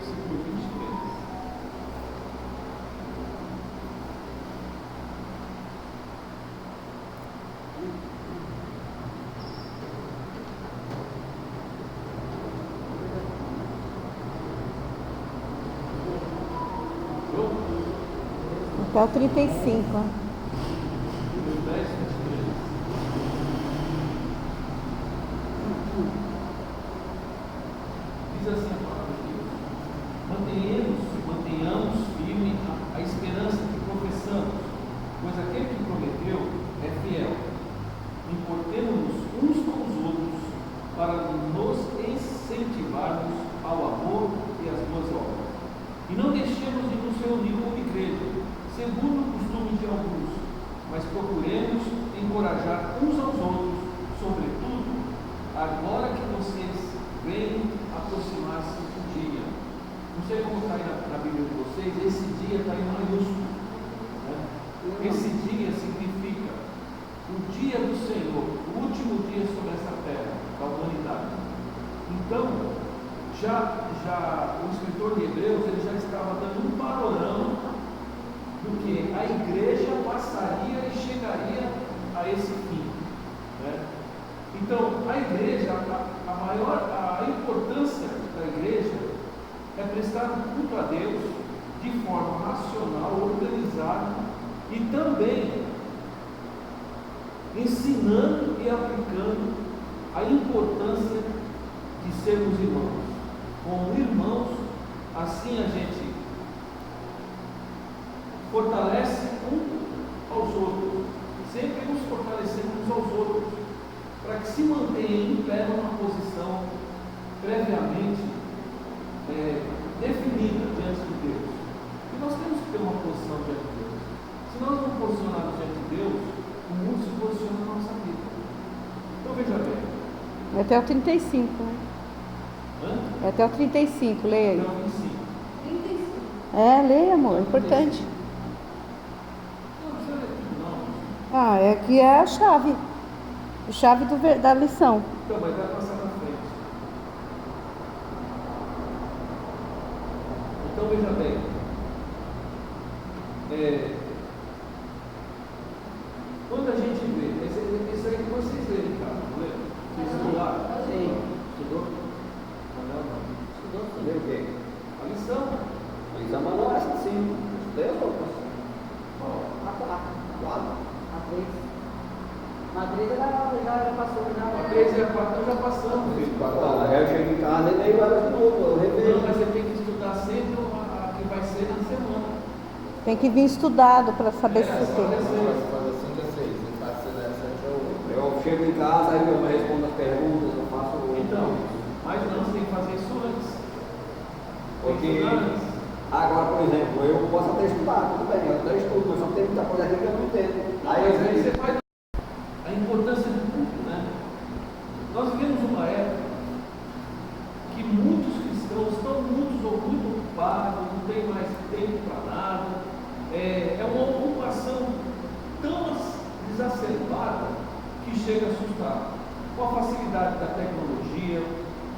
se por 20 vezes. Até o 35. Diz assim a palavra de Deus: mantenhamos firme a esperança que professamos, pois aquele que prometeu é fiel. Importemos-nos uns com os outros para nos incentivarmos ao amor e às boas obras. E não deixemos de nos reunir como igreja, segundo o costume de alguns, mas procuremos encorajar uns aos outros, sobretudo agora que vocês veem aproximar-se do dia. Não sei como está aí na Bíblia de vocês, esse dia está em maiúsculo, né? Esse dia significa o dia do Senhor, o último dia sobre essa terra, da humanidade. Então, já o escritor de Hebreus, ele já estava dando um panorama do que a igreja passaria e chegaria a esse fim, né? Então, a igreja, a importância da igreja é prestar culto a Deus de forma racional, organizada e também ensinando e aplicando a importância de sermos irmãos. Como irmãos, assim a gente fortalece uns aos outros, sempre nos fortalecendo uns aos outros, para que se mantenha em pé numa posição previamente definida diante de Deus. E nós temos que ter uma posição diante de Deus. Se nós não posicionarmos diante de Deus, o mundo se posiciona na nossa vida. Então veja bem. É até o 35, né? Hã? É até o 35, leia aí. Até o 25. 35. É, leia, amor, é importante. Não precisa ler tudo, não. Ah, é que é a chave da lição. Então, mas vai passar na frente. Então veja bem. Quando a gente vê, esse aí que vocês leram, cara, não lê? Vocês estudaram? Sim. Estudou? Não. Estudou? Leu o quê? A lição. A lição mandou essa sim. Leu outras? A 4. Quatro? A 3. A 3 já passou, A já. 13 e a 4 já passamos, filho. Aí eu chego em casa e leio elas de novo, eu Não, revejo. mas você tem que estudar sempre a que vai ser na semana. Tem que vir estudado para saber se só tem. Faz 5 a 6, ele faz 7 a 8. Eu chego em casa, aí eu respondo as perguntas, eu faço o. Então, mas não, você tem que fazer isso antes. Porque Tem que estudar antes. agora, por exemplo, eu posso até estudar, tudo bem, eu até estudo, mas só tem muita coisa aqui que eu não entendo. Aí Mas eu aí você faz a importância do culto, né? Nós vivemos uma época que muitos cristãos estão muito ocupados, não tem mais tempo para nada. É uma ocupação tão exacerbada que chega a assustar. Com a facilidade da tecnologia,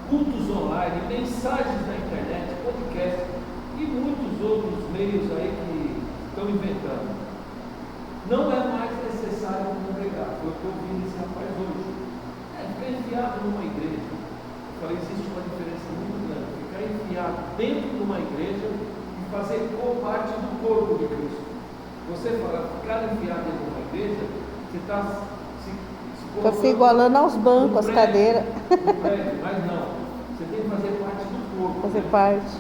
cultos online, mensagens na internet, podcast e muitos outros meios aí que estão inventando. Não é mais necessário congregar. Foi o que eu vi desse rapaz hoje. Ficar enfiado numa igreja. Eu falei, existe uma diferença muito grande. Ficar enfiado dentro de uma igreja e fazer parte do corpo de Cristo. Você fala, ficar enfiado dentro de uma igreja, você está Está se igualando aos bancos, às cadeiras. Mas não. Você tem que fazer parte do corpo. Fazer né? parte.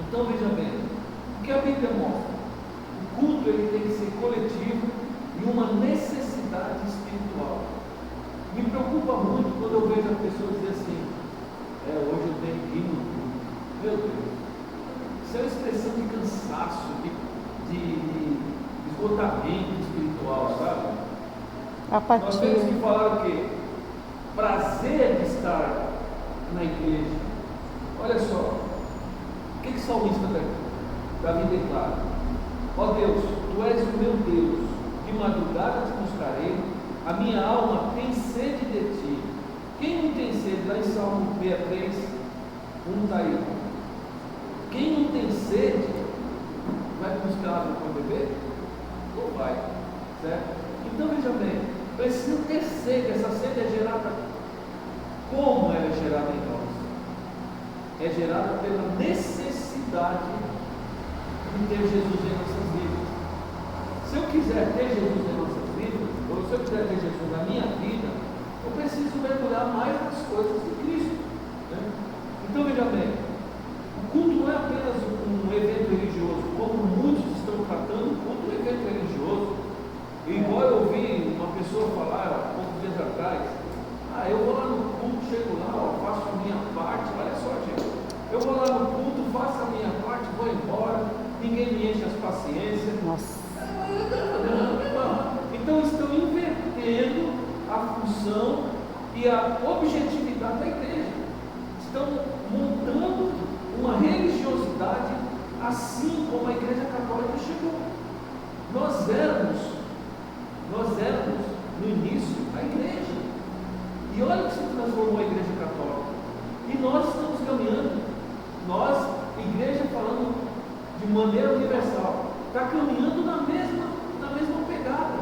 Então veja bem, o que a Bíblia mostra? O culto ele tem que ser coletivo e uma necessidade espiritual. Me preocupa muito quando eu vejo as pessoas dizer assim, hoje eu tenho que ir no culto. Meu Deus, isso é uma expressão de cansaço, de esgotamento espiritual, sabe? Nós temos que falar o quê? Prazer de estar na igreja. Olha só, o que o salmista Davi declara? Ó Deus, Tu és o meu Deus, de madrugada te buscarei, a minha alma tem sede de Ti. Quem não tem sede? Lá em Salmo 63, está aí. Quem não tem sede, vai buscar água para beber? Não vai, certo? Então veja bem, precisa ter sede. Essa sede é gerada, como ela é gerada em nós? É gerada pela necessidade de ter Jesus em nossas vidas. Se eu quiser ter Jesus em nossas vidas, ou se eu quiser ter Jesus na minha vida, eu preciso mergulhar mais nas coisas de Cristo, né? Então veja bem, o culto não é apenas um evento religioso, como muitos estão tratando o culto um evento religioso. E igual eu ouvi uma pessoa falar há poucos dias atrás, eu vou lá no culto, chego lá, faço a minha parte. Olha só, gente, eu vou lá no culto, faço a minha parte, vou embora, ninguém me enche as paciências. Nossa. Então estão invertendo a função e a objetividade da igreja. Estão montando uma religiosidade assim como a Igreja Católica chegou. Nós éramos no início a igreja. E olha que se transformou a Igreja Católica. E nós estamos caminhando, nós, igreja falando de maneira universal, está caminhando na mesma pegada,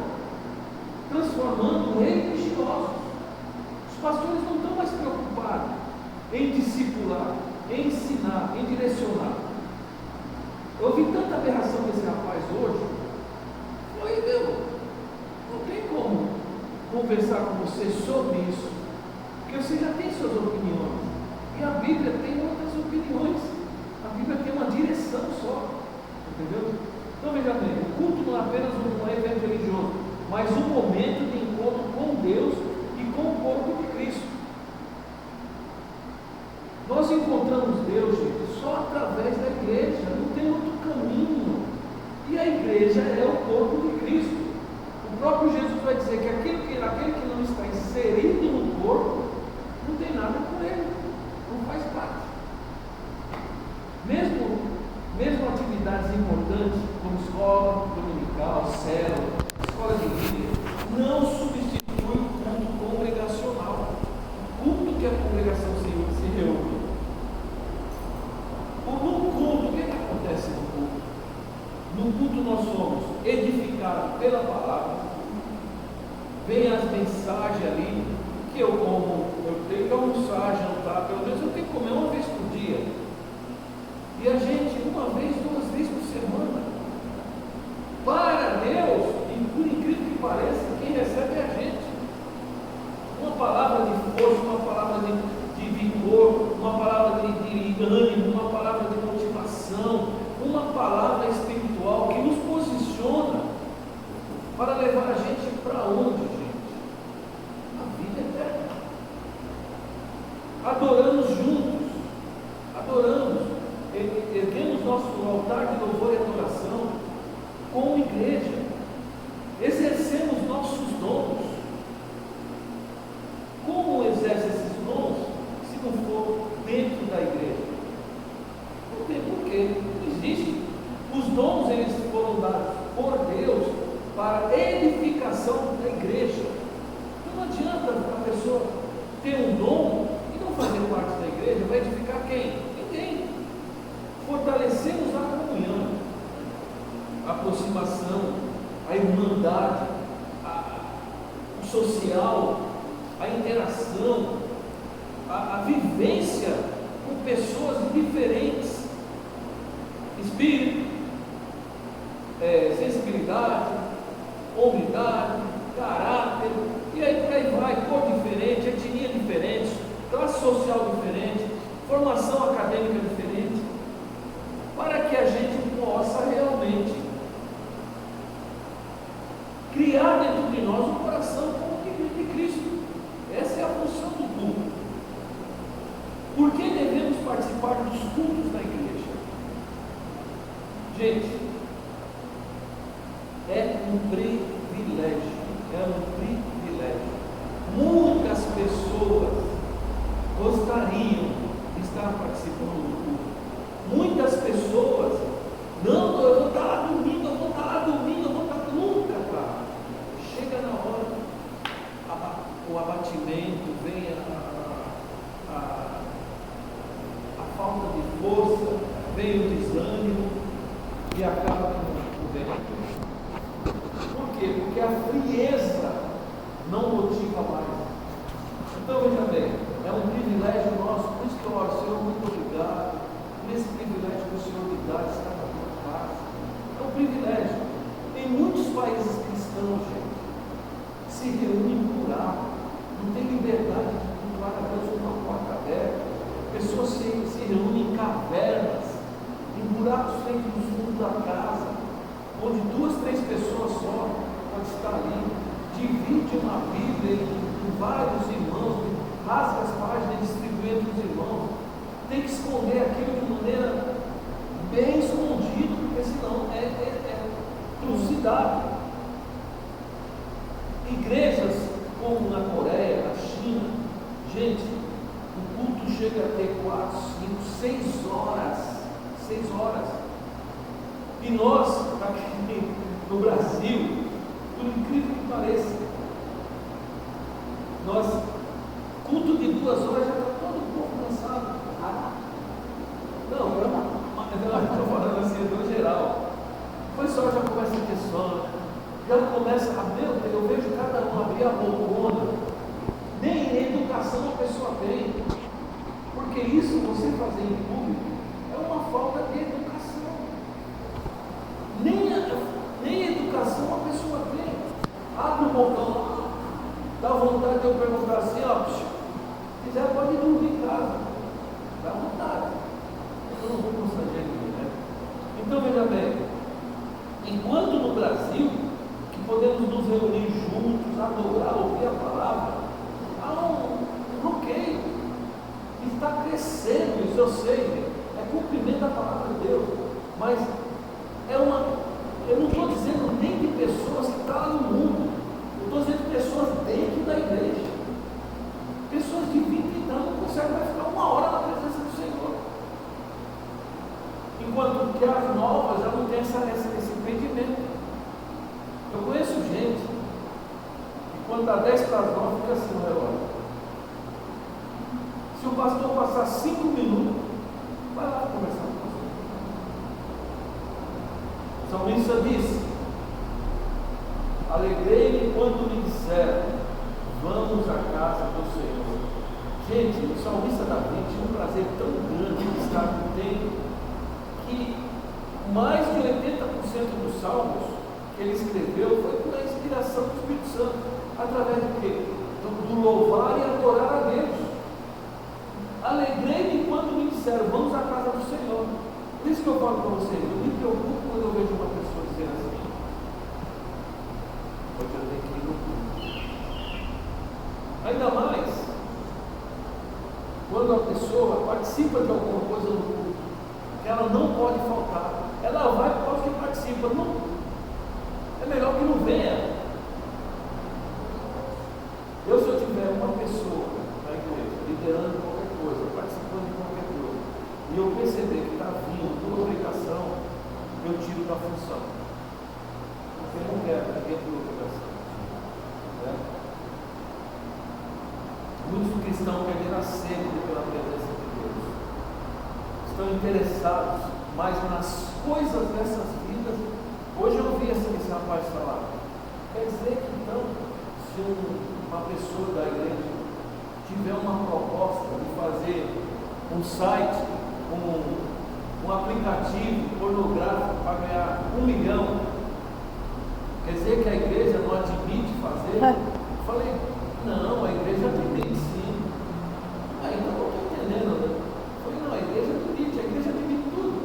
transformando religiosos. Os pastores não estão mais preocupados em discipular, em ensinar, em direcionar. Eu vi tanta aberração desse rapaz hoje. Falei, não tem como conversar com você sobre isso, porque você já tem suas opiniões, e a Bíblia tem outras opiniões. A Bíblia tem uma direção só, entendeu? Então veja bem, o culto não é apenas um evento religioso, mas um momento de encontro com Deus e com o corpo de Cristo. Nós encontramos Deus, gente, só através da igreja, não tem outro caminho. E a igreja é o corpo de Cristo. O próprio Jesus vai dizer que aquele que não está inserido no corpo, não tem nada com ele, não faz parte. Mesmo atividades importantes, como escola dominical, célula, escola de líder, não substitui o culto congregacional. O culto que a congregação se reúne. No culto, o que acontece no culto? No culto nós somos edificados pela palavra. Vem as mensagens ali, que eu tenho que almoçar, jantar, pelo menos eu tenho que comer uma vez por dia. E a gente, uma vez, 2 vezes por semana. Para Deus, e por incrível que pareça, quem recebe é a gente. Uma palavra de força, uma palavra de vigor, uma palavra de ânimo, uma palavra de motivação, uma palavra espiritual que nos posiciona para levar a gente para onde, gente? A vida eterna. Adoramos juntos, erguemos nosso altar de louvor e adoração como igreja, exercemos nossos dons. Como exerce esses dons se não for dentro da igreja? Não tem porquê, não existe. Os dons eles foram dados por Deus para a edificação da igreja. Então não adianta a pessoa ter um dom e não fazer parte da igreja. Vai edificar quem? Ninguém. Fortalecemos a comunhão, a aproximação, a irmandade, o social, a interação, a vivência com pessoas diferentes, espírito, sensibilidade, hombridade, caráter, e aí por aí vai, cor diferente, etnia diferente, classe social diferente, formação acadêmica diferente, para que a gente possa realmente criar dentro de nós um coração como de Cristo. Essa é a função do culto. Por que devemos participar dos cultos da igreja? Gente, é um privilégio. Muitas pessoas gostariam de estar participando do culto. Muitas pessoas, não, eu vou estar lá domingo, eu vou estar lá nunca está. Chega na hora, o abatimento, vem a falta de força, vem o desânimo e acaba com o vento. Por quê? Porque a frieza não motiva mais. Então veja bem, é um privilégio nosso, por isso que eu oro, Senhor, muito obrigado, nesse privilégio que o Senhor me dá de estar na tua casa. É um privilégio. Em muitos países cristãos, gente, se reúnem por ar, não tem liberdade de cultuar a Deus com uma porta aberta. Pessoas se reúnem em cavernas, em buracos feitos no fundo da casa, onde 2, 3 pessoas só podem estar ali. Divide uma Bíblia em vários irmãos, rasga as páginas e distribui entre os irmãos. Tem que esconder aquilo de maneira bem escondida, porque senão é trucidade. Igrejas como na Coreia, na China, gente, o culto chega a ter 4, 5, 6 horas. 6 horas. E nós, aqui no Brasil, por incrível que pareça, nós, culto de 2 horas já está todo o povo cansado. Não, mas eu estou falando assim, no geral. O pessoal já começa a ter sono, já começa a, meu Deus, eu vejo cada um abrir a bocona, nem educação a pessoa tem, porque isso você fazer em público é uma falta de educação. Nem educação a pessoa tem. Abre o botão lá, dá vontade de eu perguntar assim, ó, se quiser pode dormir em casa, dá vontade. Eu não vou constranger ninguém, né? Então veja bem, enquanto no Brasil, que podemos nos reunir juntos, adorar, ouvir a palavra, há um bloqueio, está crescendo, isso eu sei, é cumprimento da palavra de Deus, mas eu não estou dizendo nem de pessoas que estão lá no mundo, eu estou dizendo de pessoas dentro da igreja, pessoas de 20 anos não conseguem mais ficar 1 hora na presença do Senhor, enquanto que as novas já não têm esse impedimento. Eu conheço gente que quando dá 10 para as 9 fica assim no relógio. Se o pastor passar 5 minutos, vai lá conversar com você. O salmista diz: alegrei-me quando me disseram, vamos à casa do Senhor. Gente, o salmista Davi tinha um prazer tão grande de estar no templo, que mais de 80% dos salmos que ele escreveu foi por inspiração do Espírito Santo, através do quê? Do louvar e adorar a Deus. Alegrei-me quando me disseram, vamos à casa do Senhor. Por isso que eu falo para vocês, eu me preocupo quando eu vejo uma pessoa dizer assim, hoje eu tenho que ir no culto. Ainda mais quando a pessoa participa de alguma coisa no culto, que ela não pode faltar. Ela vai por causa que participa. Não, é melhor que não venha. Se eu tiver uma pessoa na igreja liderando qualquer coisa, participando de qualquer coisa, e eu perceber que está vindo por obrigação, eu tiro da função. Porque eu não quero ninguém por obrigação. Né? Muitos cristãos perderam a sede pela presença de Deus. Estão interessados mais nas coisas dessas vidas. Hoje eu ouvi esse rapaz falar. Quer dizer que então, se uma pessoa da igreja tiver uma proposta de fazer um site, um aplicativo pornográfico para ganhar 1 milhão, quer dizer que a igreja não admite fazer? Eu falei, não, a igreja admite sim. Então eu estou entendendo, né? Eu falei, não, a igreja admite tudo.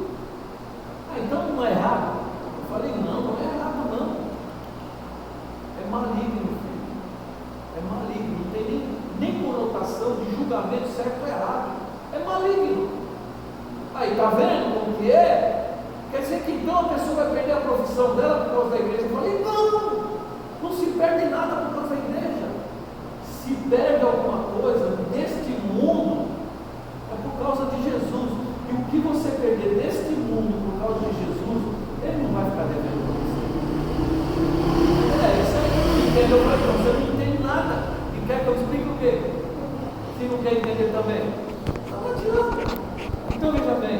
Então não é errado? Eu falei, não é errado não. É maligno, filho. É maligno, não tem nem conotação de julgamento certo ou errado. É maligno. Aí, tá vendo como que é? Quer dizer que então a pessoa vai perder a profissão dela por causa da igreja? Eu falei, não se perde nada por causa da igreja. Se perde alguma coisa neste mundo, é por causa de Jesus. E o que você perder neste mundo por causa de Jesus, ele não vai ficar devendo para você. Isso aí, entendeu? Você não entende nada. E quer que eu explique o quê? Se não quer entender também, não adianta. Então veja bem.